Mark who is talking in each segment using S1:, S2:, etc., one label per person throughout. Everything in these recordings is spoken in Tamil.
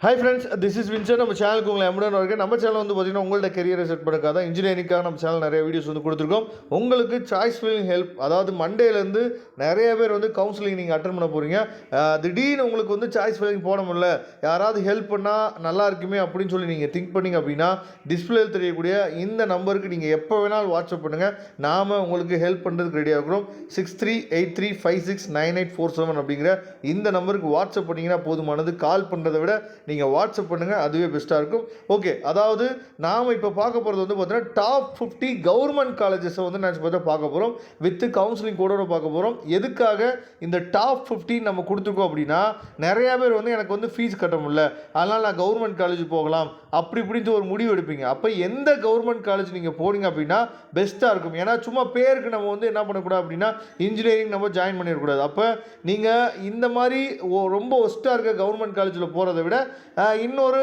S1: Hi friends, this is Vinson. நம்ம சேனலுக்கு உங்களை எம்டன் இருக்குது. நம்ம சேனல் வந்து பார்த்தீங்கன்னா உங்கள்ட்ட கெரியரை செட் பண்ணுறதுக்காக தான் இன்ஜினியரிங்காக நம்ம சேனல் நிறைய வீடியோஸ் வந்து கொடுத்துருக்கோம். உங்களுக்கு சாய்ஸ் ஃபில்லிங் ஹெல்ப், அதாவது மண்டேலேருந்து நிறைய பேர் வந்து கவுன்சிலிங் நீங்கள் அட்டன் பண்ண போகிறீங்க. திடீர்னு உங்களுக்கு வந்து சாய்ஸ் ஃபில்லிங் போட முடியல, யாராவது ஹெல்ப் பண்ணால் நல்லா இருக்குமே அப்படின்னு சொல்லி நீங்கள் திங்க் பண்ணிங்க அப்படின்னா டிஸ்பிளேயில் தெரியக்கூடிய இந்த நம்பருக்கு நீங்கள் எப்போ வேணாலும் வாட்ஸ்அப் பண்ணுங்கள். நாம் உங்களுக்கு ஹெல்ப் பண்ணுறதுக்கு ரெடியாக இருக்கிறோம். 6383569847 அப்படிங்கிற இந்த நம்பருக்கு வாட்ஸ்அப் பண்ணிங்கன்னா போதுமானது. கால் பண்ணுறதை விட நீங்கள் வாட்ஸ்அப் பண்ணுங்கள், அதுவே பெஸ்ட்டாக இருக்கும். ஓகே, அதாவது நாம் இப்போ பார்க்க போகிறது வந்து பார்த்தீங்கன்னா டாப் 50 கவர்மெண்ட் காலேஜஸை வந்து நான் பார்த்தா பார்க்க போகிறோம். வித் கவுன்சிலிங் கோடோட பார்க்க போகிறோம். எதுக்காக இந்த டாப் 50 நம்ம கொடுத்துருக்கோம் அப்படின்னா, நிறையா பேர் வந்து எனக்கு வந்து ஃபீஸ் கட்ட முடியல, அதனால் நான் கவர்மெண்ட் காலேஜ் போகலாம் அப்படி இப்படின்ட்டு ஒரு முடிவு எடுப்பீங்க. அப்போ எந்த கவர்மெண்ட் காலேஜ் நீங்கள் போனீங்க அப்படின்னா பெஸ்ட்டாக இருக்கும். ஏன்னா சும்மா பேருக்கு நம்ம வந்து என்ன பண்ணக்கூடாது அப்படின்னா இன்ஜினியரிங் நம்ம ஜாயின் பண்ணிடக்கூடாது. அப்போ நீங்கள் இந்த மாதிரி ரொம்ப ஒஸ்ட்டாக இருக்க கவர்மெண்ட் காலேஜில் போகிறத விட இன்னொரு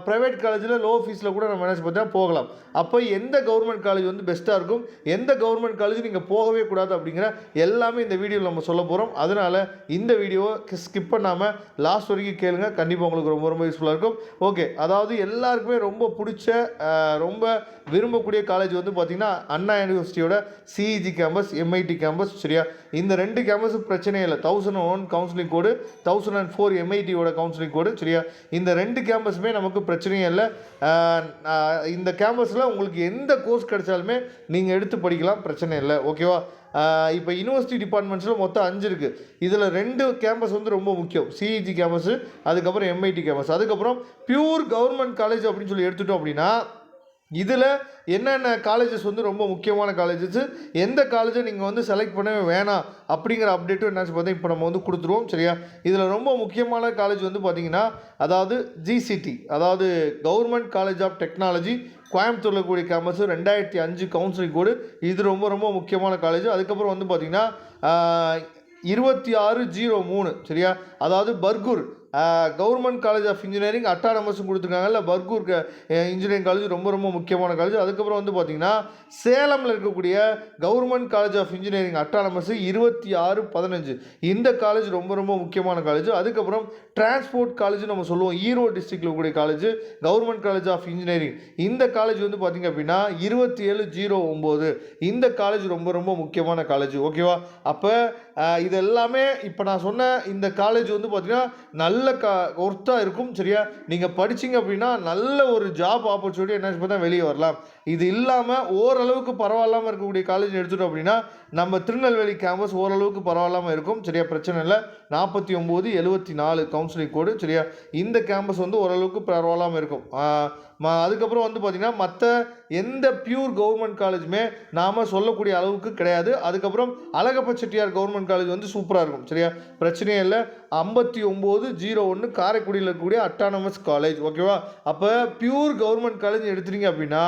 S1: ப்ரைவேட் காலேஜில் லோ ஃபீஸில் கூட நம்ம என்ன பார்த்தா போகலாம். அப்போ எந்த கவர்மெண்ட் காலேஜ் வந்து பெஸ்ட்டாக இருக்கும், எந்த கவர்மெண்ட் காலேஜ் நீங்கள் போகவே கூடாது அப்படிங்கிற எல்லாமே இந்த வீடியோவில் நம்ம சொல்ல போகிறோம். அதனால் இந்த வீடியோவை ஸ்கிப் பண்ணாமல் லாஸ்ட் வரைக்கும் கேளுங்க, கண்டிப்பாக உங்களுக்கு ரொம்ப ரொம்ப யூஸ்ஃபுல்லாக இருக்கும். ஓகே, அதாவது எல்லாருக்குமே ரொம்ப பிடிச்ச ரொம்ப விரும்பக்கூடிய காலேஜ் வந்து பார்த்திங்கன்னா அண்ணா யூனிவர்சிட்டியோட சிஇஜி கேம்பஸ், எம்ஐடி கேம்பஸ். சரியா, இந்த ரெண்டு கேம்பஸும் பிரச்சனையே இல்லை. 1001 கவுன்சிலிங் கோடு, 1004 எம்ஐடியோட கவுன்சிலிங் கோடு. சரியா, இந்த ரெண்டு கேம்பஸுமே நமக்கு பிரச்சனையே இல்லை. இந்த கேம்பஸில் உங்களுக்கு எந்த கோர்ஸ் கிடைச்சாலுமே நீங்கள் எடுத்து படிக்கலாம், பிரச்சனை இல்லை. ஓகேவா, இப்போ யூனிவர்சிட்டி டிபார்ட்மெண்ட்ஸில் மொத்தம் 5 இருக்குது. இதில் 2 கேம்பஸ் வந்து ரொம்ப முக்கியம், சிஇஜி கேம்பஸு, அதுக்கப்புறம் எம்ஐடி கேம்பஸ். அதுக்கப்புறம் பியூர் கவர்மெண்ட் காலேஜ் அப்படின்னு சொல்லி எடுத்துட்டோம் அப்படின்னா இதில் என்னென்ன காலேஜஸ் வந்து ரொம்ப முக்கியமான காலேஜஸ், எந்த காலேஜை நீங்கள் வந்து செலக்ட் பண்ணவே வேணாம் அப்படிங்கிற அப்டேட்டும் என்ன பார்த்தா இப்போ நம்ம வந்து கொடுத்துருவோம். சரியா, இதில் ரொம்ப முக்கியமான காலேஜ் வந்து பார்த்திங்கன்னா அதாவது ஜிசிடி, அதாவது கவர்மெண்ட் காலேஜ் ஆஃப் டெக்னாலஜி, கோயம்புத்தூரில் இருக்கக்கூடிய கேம்பஸ், 2005 கவுன்சிலிங் கோடு. இது ரொம்ப ரொம்ப முக்கியமான காலேஜ். அதுக்கப்புறம் வந்து பார்த்திங்கன்னா 2603. சரியா, அதாவது Bargur government college of engineering அட்டானமஸும் கொடுத்துருக்காங்கல்ல, பர்கூர் இன்ஜினியரிங் காலேஜ் ரொம்ப ரொம்ப முக்கியமான காலேஜ். அதுக்கப்புறம் வந்து பார்த்திங்கன்னா சேலமில் இருக்கக்கூடிய government college of engineering autonomous 2615. இந்த காலேஜ் ரொம்ப ரொம்ப முக்கியமான காலேஜ். அதுக்கப்புறம் டிரான்ஸ்போர்ட் காலேஜ் நம்ம சொல்லுவோம், ஈரோடு டிஸ்ட்ரிக்டில் இருக்கக்கூடிய college, government college of engineering. இந்த காலேஜ் வந்து பார்த்திங்க அப்படின்னா 2709. இந்த காலேஜ் ரொம்ப ரொம்ப முக்கியமான காலேஜ். ஓகேவா, அப்போ இதெல்லாமே இப்போ நான் சொன்ன இந்த காலேஜ் வந்து பார்த்திங்கன்னா நல்ல ஒர்த்தாக இருக்கும். சரியா, நீங்கள் படிச்சிங்க அப்படின்னா நல்ல ஒரு ஜாப் ஆப்பர்ச்சுனிட்டி என்ன பார்த்தா வெளியே வரலாம். இது இல்லாமல் ஓரளவுக்கு பரவாயில்லாமல் இருக்கக்கூடிய காலேஜ் எடுத்துட்டோம் அப்படின்னா நம்ம திருநெல்வேலி கேம்பஸ் ஓரளவுக்கு பரவாயில்லாமல் இருக்கும். சரியா, பிரச்சனை இல்லை. 4974 கவுன்சிலிங் கோடு. சரியா, இந்த கேம்பஸ் வந்து ஓரளவுக்கு பரவாயில்லாமல் இருக்கும். அதுக்கப்புறம் வந்து பார்த்திங்கன்னா மற்ற எந்த பியூர் கவர்மெண்ட் காலேஜுமே நாம் சொல்லக்கூடிய அளவுக்கு கிடையாது. அதுக்கப்புறம் அழகப்ப செட்டியார் கவர்மெண்ட் காலேஜ் வந்து சூப்பராக இருக்கும். சரியா, பிரச்சனையே இல்லை. 5901 காரைக்குடியில் இருக்கக்கூடிய அட்டானமஸ் காலேஜ். ஓகேவா, அப்போ பியூர் கவர்மெண்ட் காலேஜ் எடுத்துட்டீங்க அப்படின்னா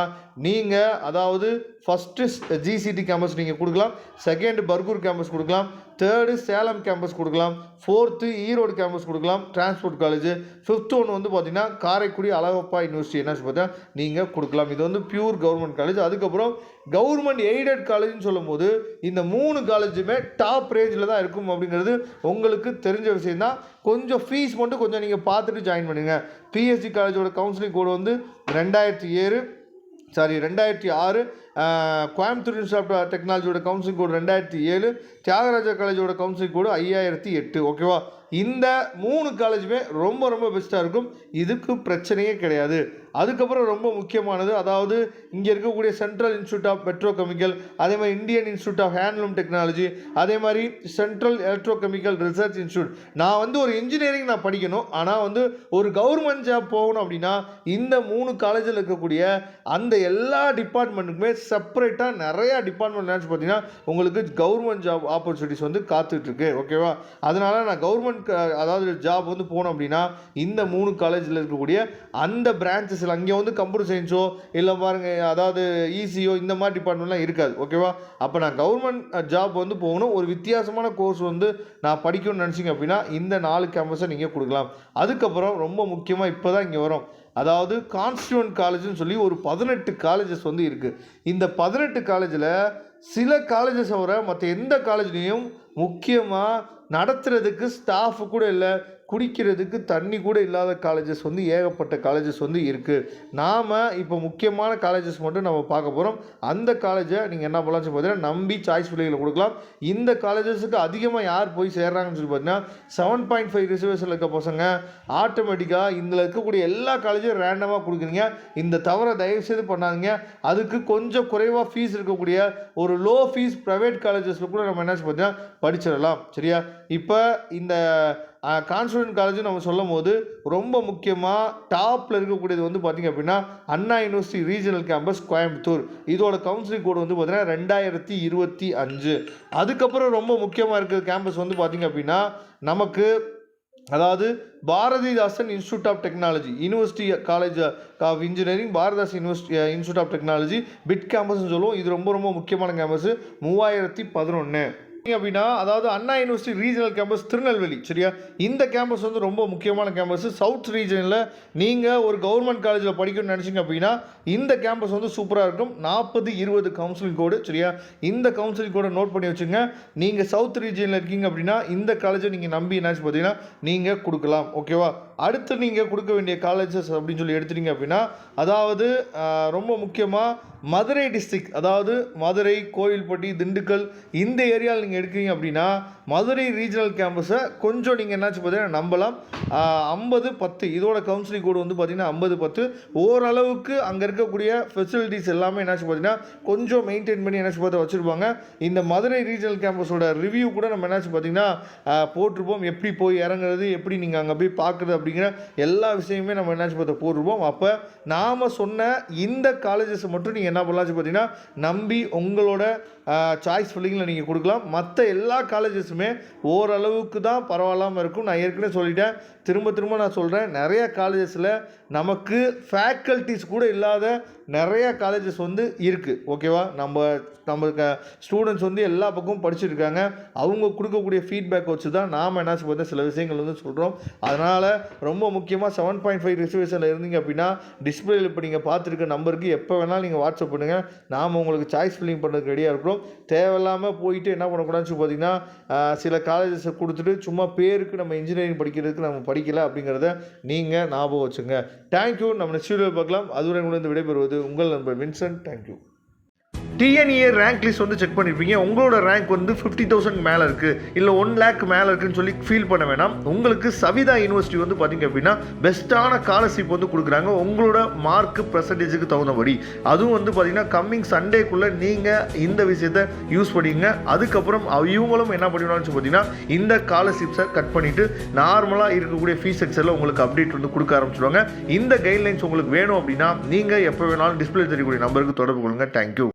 S1: நீங்கள் அதாவது ஃபஸ்ட்டு ஜிசிடி கேம்பஸ் நீங்கள் கொடுக்கலாம், செகண்ட் பர்கூர் கேம்பஸ் கொடுக்கலாம், தேர்டு சேலம் கேம்பஸ் கொடுக்கலாம், ஃபோர்த்து ஈரோடு கேம்பஸ் கொடுக்கலாம், டிரான்ஸ்போர்ட் காலேஜ், ஃபிஃப்த் ஒன்று வந்து பார்த்திங்கன்னா காரைக்குடி அழகப்பா யூனிவர்சிட்டி என்ன பார்த்தா நீங்கள் கொடுக்கலாம். இது வந்து பியூர் கவர்மெண்ட் காலேஜ். அதுக்கப்புறம் கவர்மெண்ட் எய்டட் காலேஜ்னு சொல்லும்போது இந்த 3 காலேஜுமே டாப் ரேஞ்சில் தான் இருக்கும் அப்படிங்கிறது உங்களுக்கு தெரிஞ்ச விஷயம் தான். கொஞ்சம் ஃபீஸ் மட்டும் கொஞ்சம் நீங்கள் பார்த்துட்டு ஜாயின் பண்ணுங்கள். பிஎஸ்சி காலேஜோட கவுன்சிலிங் கோடு வந்து 2006. கோயம்புத்தூர் இன்ஸ்டியூட் ஆஃப் டெக்னாலஜியோட கவுன்சிலிங் கோடு 2007. தியாகராஜா காலேஜோட கவுன்சிலிங் கோடு 5008. ஓகேவா, இந்த 3 காலேஜுமே ரொம்ப ரொம்ப பெஸ்ட்டாக இருக்கும், இதுக்கு பிரச்சனையே கிடையாது. அதுக்கப்புறம் ரொம்ப முக்கியமானது, அதாவது இங்கே இருக்கக்கூடிய சென்ட்ரல் இன்ஸ்டியூட் ஆஃப் பெட்ரோகெமிக்கல், அதே மாதிரி Indian institute of handloom technology, அதே மாதிரி சென்ட்ரல் எலக்ட்ரோகெமிக்கல் ரிசர்ச் இன்ஸ்டியூட். நான் வந்து ஒரு இன்ஜினியரிங் நான் படிக்கணும், ஆனால் வந்து ஒரு கவர்மெண்ட் ஜாப் போகணும் அப்படின்னா இந்த 3 காலேஜில் இருக்கக்கூடிய அந்த எல்லா டிபார்ட்மெண்ட்டுக்குமே செப்பரேட்டாக நிறையா டிபார்ட்மெண்ட் நினச்சி பார்த்தீங்கன்னா உங்களுக்கு கவர்மெண்ட் ஜாப் ஆப்பர்ச்சுனிட்டிஸ் வந்து காத்துட்ருக்கு. ஓகேவா, அதனால் நான் கவர்மெண்ட் அதாவது ஜாப் வந்து போனோம் அப்படின்னா இந்த 3 காலேஜில் இருக்கக்கூடிய அந்த பிரான்ச்சஸ் அங்கே வந்து கம்ப்யூட்டர் சயின்ஸோ இல்லை பாருங்கள் அதாவது இசிஓ இந்த மாதிரி டிபார்ட்மெண்ட்லாம் இருக்காது. ஓகேவா, அப்போ நான் கவர்மெண்ட் ஜாப் வந்து போகணும், ஒரு வித்தியாசமான கோர்ஸ் வந்து நான் படிக்கணும்னு நினச்சிங்க அப்படின்னா இந்த 4 கேம்பஸை நீங்கள் கொடுக்கலாம். அதுக்கப்புறம் ரொம்ப முக்கியமாக இப்போ தான் இங்கே வரும், அதாவது கான்ஸ்டியூவன்ட் காலேஜ்னு சொல்லி ஒரு 18 காலேஜஸ் வந்து இருக்குது. இந்த 18 காலேஜில் சில காலேஜஸ் தவிர மற்ற எந்த காலேஜ்லேயும் முக்கியமாக நடத்துறதுக்கு ஸ்டாஃப் கூட இல்லை, குடிக்கிறதுக்கு தண்ணி கூட இல்லாத காலேஜஸ் வந்து ஏகப்பட்ட காலேஜஸ் வந்து இருக்குது. நாம் இப்போ முக்கியமான காலேஜஸ் மட்டும் நம்ம பார்க்க போகிறோம். அந்த காலேஜை நீங்கள் என்ன பண்ணலாம்னு பார்த்தீங்கன்னா நம்பி சாய்ஸ் ஃபில்லிங்கில் கொடுக்கலாம். இந்த காலேஜஸுக்கு அதிகமாக யார் போய் சேர்றாங்கன்னு சொல்லி பார்த்தீங்கன்னா 7.5 ரிசர்வேஷனில் இருக்க பசங்க ஆட்டோமேட்டிக்காக இதில் இருக்கக்கூடிய எல்லா காலேஜும் ரேண்டமாக கொடுக்குறீங்க. இந்த தவிர தயவுசெய்து பண்ணாதீங்க. அதுக்கு கொஞ்சம் குறைவாக ஃபீஸ் இருக்கக்கூடிய ஒரு லோ ஃபீஸ் ப்ரைவேட் காலேஜஸில் கூட நம்ம என்ன பார்த்தீங்கன்னா படிச்சிடலாம். சரியா? இப்போ இந்த கான்ஸ்டியூஷன் காலேஜ் நம்ம சொல்லும் போது ரொம்ப முக்கியமாக டாப்பில் இருக்கக்கூடியது வந்து பார்த்திங்க அப்படின்னா அண்ணா யூனிவர்சிட்டி ரீஜனல் கேம்பஸ் கோயம்புத்தூர். இதோட கவுன்சிலிங் கோடு வந்து பார்த்திங்கன்னா 2025. அதுக்கப்புறம் ரொம்ப முக்கியமாக இருக்கிற கேம்பஸ் வந்து பார்த்திங்க அப்படின்னா நமக்கு அதாவது Bharathidasan institute of technology, university college of engineering, Bharathidasan institute of technology BIT கேம்பஸ்ன்னு சொல்லுவோம். இது ரொம்ப ரொம்ப முக்கியமான கேம்பஸ் 3011 அப்படின்னா அதாவது Anna university regional campus Tirunelveli. சரியா? இந்த கேம்பஸ் வந்து ரொம்ப முக்கியமான கேம்பஸ். சவுத் ரீஜனில் நீங்கள் ஒரு கவர்மெண்ட் காலேஜில் படிக்கணும்னு நினச்சிங்க அப்படின்னா இந்த கேம்பஸ் வந்து சூப்பராக இருக்கும். 4020 கவுன்சிலிங் கோடு. சரியா? இந்த கவுன்சிலிங் கோடை நோட் பண்ணி வச்சுங்க. நீங்கள் சவுத் ரீஜனில் இருக்கீங்க அப்படின்னா இந்த காலேஜை நீங்கள் நம்பி என்னாச்சு பார்த்தீங்கன்னா நீங்கள் கொடுக்கலாம். ஓகேவா? அடுத்து நீங்கள் கொடுக்க வேண்டிய காலேஜஸ் அப்படின்னு சொல்லி எடுத்துட்டீங்க அப்படின்னா அதாவது ரொம்ப முக்கியமாக மதுரை டிஸ்ட்ரிக்ட், அதாவது மதுரை, கோவில்பட்டி, திண்டுக்கல் இந்த ஏரியாவில் நீங்கள் எடுக்கிறீங்க அப்படின்னா மதுரை ரீஜனல் கேம்பஸை கொஞ்சம் நீங்கள் என்னாச்சு பார்த்தீங்கன்னா நம்பலாம். 5010 இதோட கவுன்சிலிங் கோடு வந்து பார்த்திங்கன்னா 5010. ஓரளவுக்கு அங்கே இருக்கக்கூடிய ஃபெசிலிட்டிஸ் எல்லாமே என்னாச்சு பார்த்தீங்கன்னா கொஞ்சம் மெயின்டைன் பண்ணி என்னாச்சு பார்த்து வச்சுருப்பாங்க. இந்த மதுரை ரீஜனல் கேம்பஸோட ரிவ்யூ கூட நம்ம என்னாச்சு பார்த்திங்கன்னா போட்டிருப்போம். எப்படி போய் இறங்குறது, எப்படி நீங்கள் அங்கே போய் பார்க்குறது அப்படிங்கிற எல்லா விஷயமே நம்ம என்னாச்சு பார்த்து போட்டிருப்போம். அப்போ நாம் சொன்ன இந்த காலேஜஸ் மட்டும் நீங்கள் என்ன பண்ணலாம் பார்த்தீங்கன்னா நம்பி உங்களோட சாய்ஸ் ஃபில்லிங்கில் நீங்கள் கொடுக்கலாம். மற்ற எல்லா காலேஜஸுமே ஓரளவுக்கு தான் பரவாயில்லாமல் இருக்கும். நான் ஏற்கனவே சொல்லிட்டேன், திரும்ப நான் சொல்கிறேன், நிறைய காலேஜஸில் நமக்கு ஃபேக்கல்ட்டிஸ் கூட இல்லாத நிறைய காலேஜஸ் வந்து இருக்குது. ஓகேவா? நம்ம ஸ்டூடெண்ட்ஸ் வந்து எல்லா பக்கமும் படிச்சுட்டு இருக்காங்க. அவங்க கொடுக்கக்கூடிய ஃபீட்பேக் வச்சு தான் நாம் என்ன பார்த்தா சில விஷயங்கள் வந்து சொல்கிறோம். அதனால் ரொம்ப முக்கியமாக 7.5 ரிசர்வேஷனில் இருந்தீங்க அப்படின்னா டிஸ்பிளேயில் இப்போ நீங்கள் பார்த்துருக்க நம்பருக்கு எப்போ வேணாலும் நீங்கள் வாட்ஸ்அப் பண்ணுங்கள். நாம் உங்களுக்கு சாய்ஸ் ஃபில்லிங் பண்ணுறதுக்கு ரெடியாக இருக்கிறோம். தேவையில்லாமல் போயிட்டு என்ன பண்ணக்கூடாதுன்னு பார்த்தீங்கன்னா சில காலேஜஸை கொடுத்துட்டு சும்மா பேருக்கு நம்ம இன்ஜினியரிங் படிக்கிறதுக்கு நம்ம படிக்கலை அப்படிங்கிறத நீங்கள் ஞாபகம் வச்சுங்க. தேங்க்யூ. நம்ம நெக்ஸ்ட் வீடியோவில் பார்க்கலாம். அதுவரை உங்களிருந்து விடைபெறுவது உங்கள் நண்பர் Vincent. Thank you. DNA rank list வந்து செக் பண்ணியிருப்பீங்க. உங்களோட ரேங்க் வந்து 50,000 மேலே இருக்குது, இல்லை 1 lakh மேலே இருக்குன்னு சொல்லி ஃபீல் பண்ண வேணாம். உங்களுக்கு சவிதா யூனிவர்சிட்டி வந்து பார்த்திங்க அப்படின்னா பெஸ்ட்டான ஸ்காலர்ஷிப் வந்து கொடுக்குறாங்க உங்களோட மார்க் பெர்சன்டேஜுக்கு தகுந்தபடி. அதுவும் வந்து பார்த்திங்கன்னா கம்மிங் சண்டேக்குள்ளே நீங்கள் இந்த விஷயத்தை யூஸ் பண்ணிங்க. அதுக்கப்புறம் இவங்களும் என்ன பண்ணிடுவாங்கன்னு பார்த்தீங்கன்னா இந்த ஸ்காலர்ஷிப்ஸை கட் பண்ணிவிட்டு நார்மலாக இருக்கக்கூடிய ஃபீஸ் ஸ்ட்ரக்சரில் உங்களுக்கு அப்டேட் வந்து கொடுக்க ஆரம்பிச்சிடுவாங்க. இந்த கைட்லைன்ஸ் உங்களுக்கு வேணும் அப்படின்னா நீங்கள் எப்போ வேணாலும் டிஸ்பிளே தெரியக்கூடிய நம்பருக்கு தொடர்பு கொள்ளுங்கள். தேங்க்யூ.